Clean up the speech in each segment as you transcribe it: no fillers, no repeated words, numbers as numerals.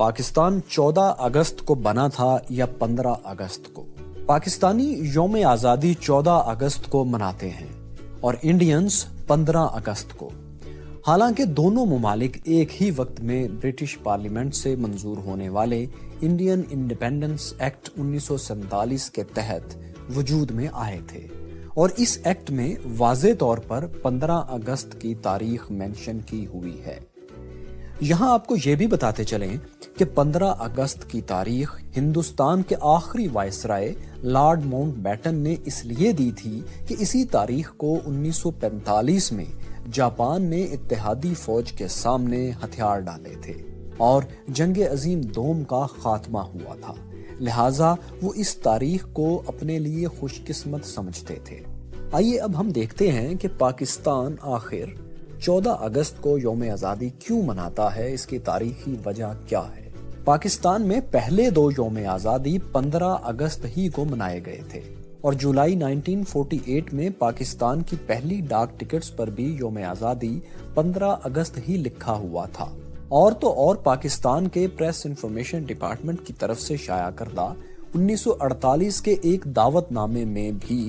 پاکستان 14 اگست کو بنا تھا یا 15 اگست کو؟ پاکستانی یوم آزادی 14 اگست کو مناتے ہیں اور انڈینز 15 اگست کو۔ حالانکہ دونوں ممالک ایک ہی وقت میں برٹش پارلیمنٹ سے منظور ہونے والے انڈین انڈیپینڈنس ایکٹ 1947 کے تحت وجود میں آئے تھے، اور اس ایکٹ میں واضح طور پر 15 اگست کی تاریخ مینشن کی ہوئی ہے۔ یہاں آپ کو یہ بھی بتاتے چلیں کہ 15 اگست کی تاریخ ہندوستان کے آخری وائسرائے لارڈ ماؤنٹ بیٹن نے اس لیے دی تھی کہ اسی تاریخ کو 1945 میں جاپان نے اتحادی فوج کے سامنے ہتھیار ڈالے تھے اور جنگ عظیم دوم کا خاتمہ ہوا تھا، لہٰذا وہ اس تاریخ کو اپنے لیے خوش قسمت سمجھتے تھے۔ آئیے اب ہم دیکھتے ہیں کہ پاکستان آخر 14 اگست کو یوم آزادی کیوں مناتا ہے، اس کی تاریخی وجہ کیا ہے۔ پاکستان میں پہلے دو یوم آزادی 15 اگست ہی کو منائے گئے تھے، اور جولائی 1948 میں پاکستان کی پہلی ڈاک ٹکٹس پر بھی یوم آزادی 15 اگست ہی لکھا ہوا تھا، اور تو اور پاکستان کے پریس انفارمیشن ڈپارٹمنٹ کی طرف سے شائع کردہ 1948 کے ایک دعوت نامے میں بھی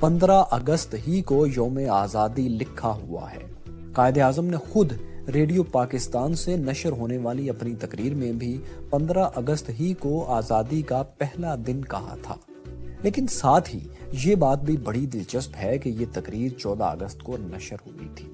15 اگست ہی کو یوم آزادی لکھا ہوا ہے۔ قائد اعظم نے خود ریڈیو پاکستان سے نشر ہونے والی اپنی تقریر میں بھی 15 اگست ہی کو آزادی کا پہلا دن کہا تھا، لیکن ساتھ ہی یہ بات بھی بڑی دلچسپ ہے کہ یہ تقریر 14 اگست کو نشر ہوئی تھی۔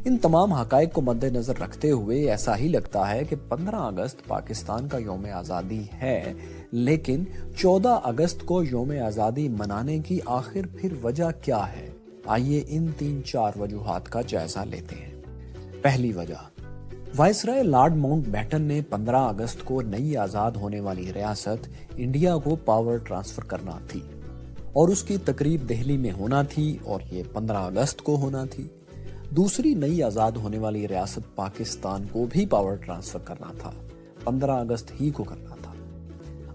ان تمام حقائق کو مد نظر رکھتے ہوئے ایسا ہی لگتا ہے کہ 15 اگست پاکستان کا یوم آزادی ہے، لیکن 14 اگست کو یوم آزادی منانے کی آخر پھر وجہ کیا ہے؟ آئیے ان 3-4 وجوہات کا جائزہ لیتے ہیں۔ پہلی وجہ، وائسرائے لارڈ ماؤنٹ بیٹن نے 15 اگست کو نئی آزاد ہونے والی ریاست انڈیا کو پاور ٹرانسفر کرنا تھی، اور اس کی تقریب دہلی میں ہونا تھی، اور یہ 15 اگست کو ہونا تھی۔ دوسری نئی آزاد ہونے والی ریاست پاکستان کو بھی پاور ٹرانسفر کرنا تھا، 15 اگست ہی کو کرنا تھا۔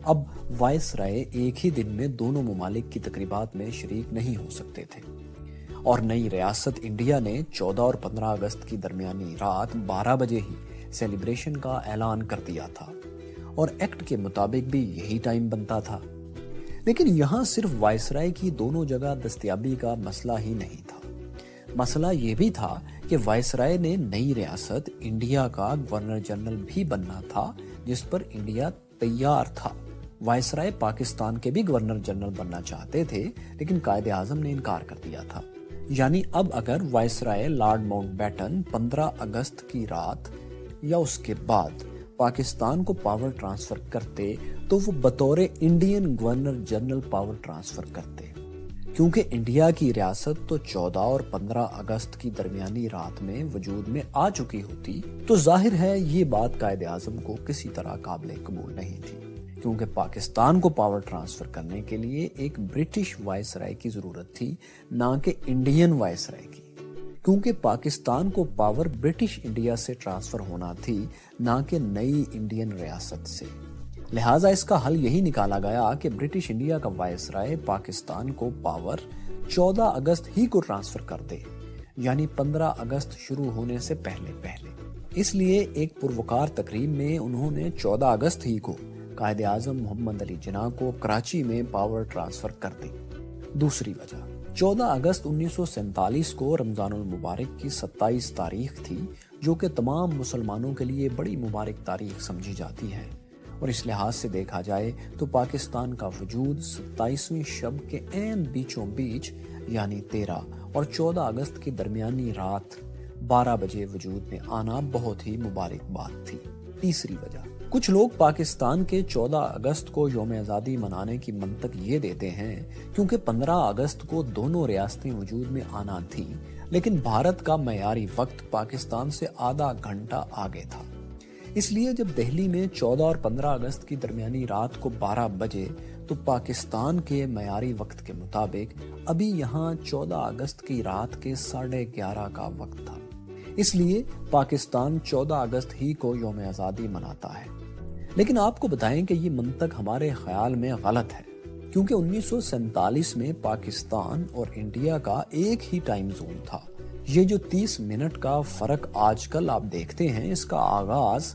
اب وائسرائے ایک ہی دن میں دونوں ممالک کی تقریبات میں شریک نہیں ہو سکتے تھے، اور نئی ریاست انڈیا نے 14 اور 15 اگست کی درمیانی رات 12 بجے ہی سیلیبریشن کا اعلان کر دیا تھا، اور ایکٹ کے مطابق بھی یہی ٹائم بنتا تھا۔ لیکن یہاں صرف وائسرائے کی دونوں جگہ دستیابی کا مسئلہ ہی نہیں تھا، مسئلہ یہ بھی تھا کہ وائسرائے نے نئی ریاست انڈیا کا گورنر جنرل بھی بننا تھا، جس پر انڈیا تیار تھا۔ وائسرائے پاکستان کے بھی گورنر جنرل بننا چاہتے تھے، لیکن قائد اعظم نے انکار کر دیا تھا۔ یعنی اب اگر وائسرائے لارڈ ماؤنٹ بیٹن 15 اگست کی رات یا اس کے بعد پاکستان کو پاور ٹرانسفر کرتے تو وہ بطور Indian governor general power transfer کرتے، کیونکہ انڈیا کی ریاست تو 14 اور 15 اگست کی درمیانی رات میں وجود میں آ چکی ہوتی، تو ظاہر ہے یہ بات قائد اعظم کو کسی طرح قابل قبول نہیں تھی، کیونکہ پاکستان کو پاور ٹرانسفر کرنے کے لیے ایک برٹش وائسرائے کی ضرورت تھی، نہ کہ انڈین وائسرائے کی، کیونکہ پاکستان کو پاور برٹش انڈیا سے ٹرانسفر ہونا تھی، نہ کہ نئی انڈین ریاست سے۔ لہٰذا اس کا حل یہی نکالا گیا کہ برٹش انڈیا کا وائسرائے پاکستان کو پاور 14 اگست ہی کو ٹرانسفر کر دے، یعنی 15 اگست شروع ہونے سے پہلے۔ اس لیے ایک پروکار تقریب میں انہوں نے 14 اگست ہی کو قائد اعظم محمد علی جناح کو کراچی میں پاور ٹرانسفر کر دی۔ دوسری وجہ، 14 اگست 1947 کو رمضان المبارک کی 27 تاریخ تھی، جو کہ تمام مسلمانوں کے لیے بڑی مبارک تاریخ سمجھی جاتی ہے، اور اس لحاظ سے دیکھا جائے تو پاکستان کا وجود 27ویں شب کے عین بیچوں بیچ، یعنی 13 اور 14 اگست کی درمیانی رات 12 بجے وجود میں آنا بہت ہی مبارک بات تھی۔ تیسری وجہ، کچھ لوگ پاکستان کے 14 اگست کو یوم آزادی منانے کی منطق یہ دیتے ہیں کیونکہ 15 اگست کو دونوں ریاستیں وجود میں آنا تھیں، لیکن بھارت کا معیاری وقت پاکستان سے آدھا گھنٹہ آگے تھا۔ اس لیے جب دہلی میں 14 اور 15 اگست کی درمیانی رات کو 12 بجے تو پاکستان کے معیاری وقت کے مطابق ابھی یہاں 14 اگست کی رات کے 11:30 کا وقت تھا۔ اس لیے پاکستان 14 اگست ہی کو یوم آزادی مناتا ہے۔ لیکن آپ کو بتائیں کہ یہ منطق ہمارے خیال میں غلط ہے، کیونکہ 1947 میں پاکستان اور انڈیا کا ایک ہی ٹائم زون تھا۔ یہ جو 30 منٹ کا فرق آج کل آپ دیکھتے ہیں، اس کا آغاز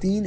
3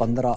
15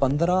15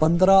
15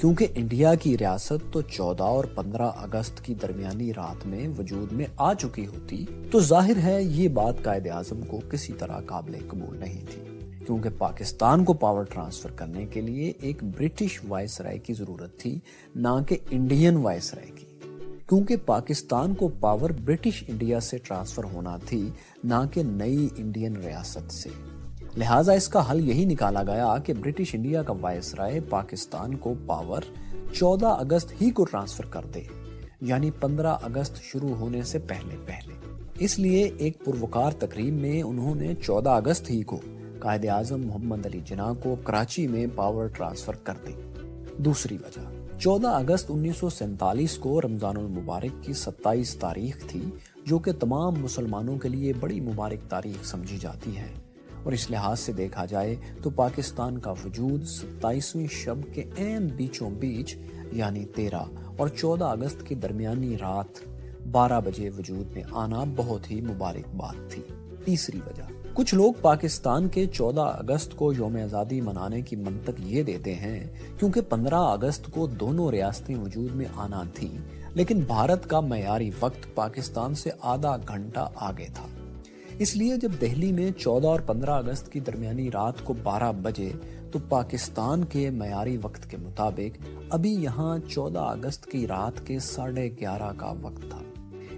کیونکہ انڈیا کی ریاست تو 14 اور 15 اگست کی درمیانی رات میں وجود میں آ چکی ہوتی تو ظاہر ہے یہ بات قائد اعظم کو کسی طرح قابل قبول نہیں تھی، کیونکہ پاکستان کو پاور ٹرانسفر کرنے کے لیے ایک برٹش وائس رائے کی ضرورت تھی، نہ کہ انڈین وائس رائے کی، کیونکہ پاکستان کو پاور برٹش انڈیا سے ٹرانسفر ہونا تھی، نہ کہ نئی انڈین ریاست سے۔ لہٰذا اس کا حل یہی نکالا گیا کہ برٹش انڈیا کا وائس رائے پاکستان کو پاور 14 اگست ہی کو ٹرانسفر کر دے، یعنی 15 اگست شروع ہونے سے پہلے۔ اس لیے ایک پروکار تقریب میں انہوں نے 14 اگست ہی کو قائد اعظم محمد علی جناح کو کراچی میں پاور ٹرانسفر کر دی۔ دوسری وجہ، 14 اگست 1947 کو رمضان المبارک کی 27 تاریخ تھی، جو کہ تمام مسلمانوں کے لیے بڑی مبارک تاریخ سمجھی جاتی ہے، اور اس لحاظ سے دیکھا جائے تو پاکستان کا وجود 27ویں شب کے عین بیچوں بیچ یعنی 13 اور 14 اگست کی درمیانی رات 12 بجے وجود میں آنا بہت ہی مبارک بات تھی۔ تیسری وجہ، کچھ لوگ پاکستان کے 14 اگست کو یوم آزادی منانے کی منطق یہ دیتے ہیں کیونکہ 15 اگست کو دونوں ریاستیں وجود میں آنا تھیں، لیکن بھارت کا معیاری وقت پاکستان سے آدھا گھنٹہ آگے تھا۔ اس لیے جب دہلی میں 14 اور 15 اگست کی درمیانی رات کو 12 بجے تو پاکستان کے معیاری وقت کے مطابق ابھی یہاں 14 اگست کی رات کے 11:30 کا وقت تھا۔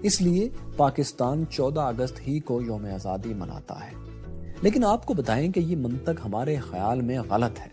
اس لیے پاکستان 14 اگست ہی کو یوم آزادی مناتا ہے۔ لیکن آپ کو بتائیں کہ یہ منطق ہمارے خیال میں غلط ہے،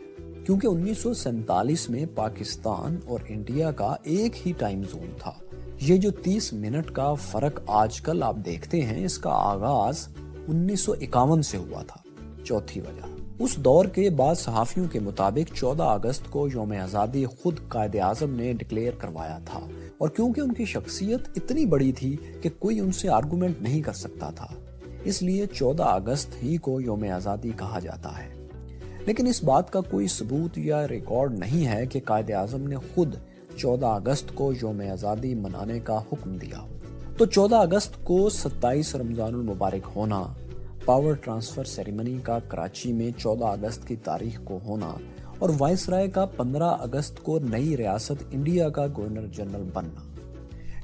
کیونکہ 1947 میں پاکستان اور انڈیا کا ایک ہی ٹائم زون تھا۔ یہ جو 30 منٹ کا فرق آج کل آپ دیکھتے ہیں، اس کا آغاز 1951 سے ہوا تھا۔ چوتھی وجہ، اس دور کے بعض صحافیوں کے مطابق 14 اگست کو یوم آزادی خود قائد اعظم نے ڈکلیئر کروایا تھا، اور کیونکہ ان کی شخصیت اتنی بڑی تھی کہ کوئی ان سے آرگومنٹ نہیں کر سکتا تھا، اس لیے 14 اگست ہی کو یوم آزادی کہا جاتا ہے۔ لیکن اس بات کا کوئی ثبوت یا ریکارڈ نہیں ہے کہ قائد اعظم نے خود 14 اگست کو یوم آزادی منانے کا حکم دیا ہو۔ تو 14 اگست کو 27 رمضان المبارک ہونا، پاور ٹرانسفر سیریمنی کا کراچی میں 14 اگست کی تاریخ کو ہونا، اور وائس رائے کا 15 اگست کو نئی ریاست انڈیا کا گورنر جنرل بننا،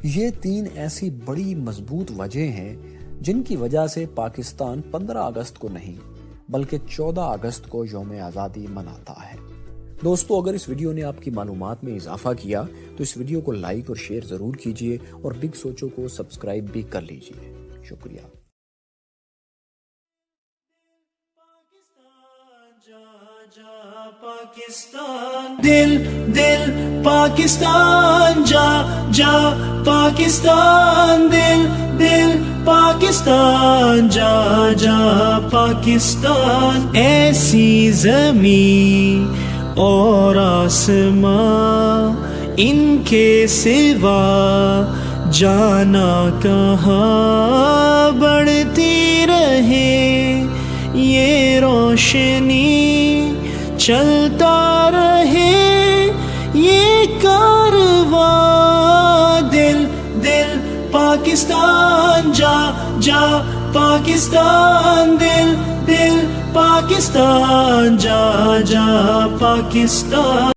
یہ 3 ایسی بڑی مضبوط وجہ ہیں جن کی وجہ سے پاکستان 15 اگست کو نہیں بلکہ 14 اگست کو یوم آزادی مناتا ہے۔ دوستو، اگر اس ویڈیو نے آپ کی معلومات میں اضافہ کیا تو اس ویڈیو کو لائک اور شیئر ضرور کیجیے، اور بگ سوچو کو سبسکرائب بھی کر لیجیے۔ شکریہ۔ پاکستان دل دل پاکستان جا جا پاکستان دل دل پاکستان جا جا پاکستان ایسی زمین اور آسماں ان کے سوا جانا کہاں بڑھتی رہے یہ روشنی چلتا رہے یہ کارواں دل دل پاکستان جا جا پاکستان دل دل پاکستان جا جا پاکستان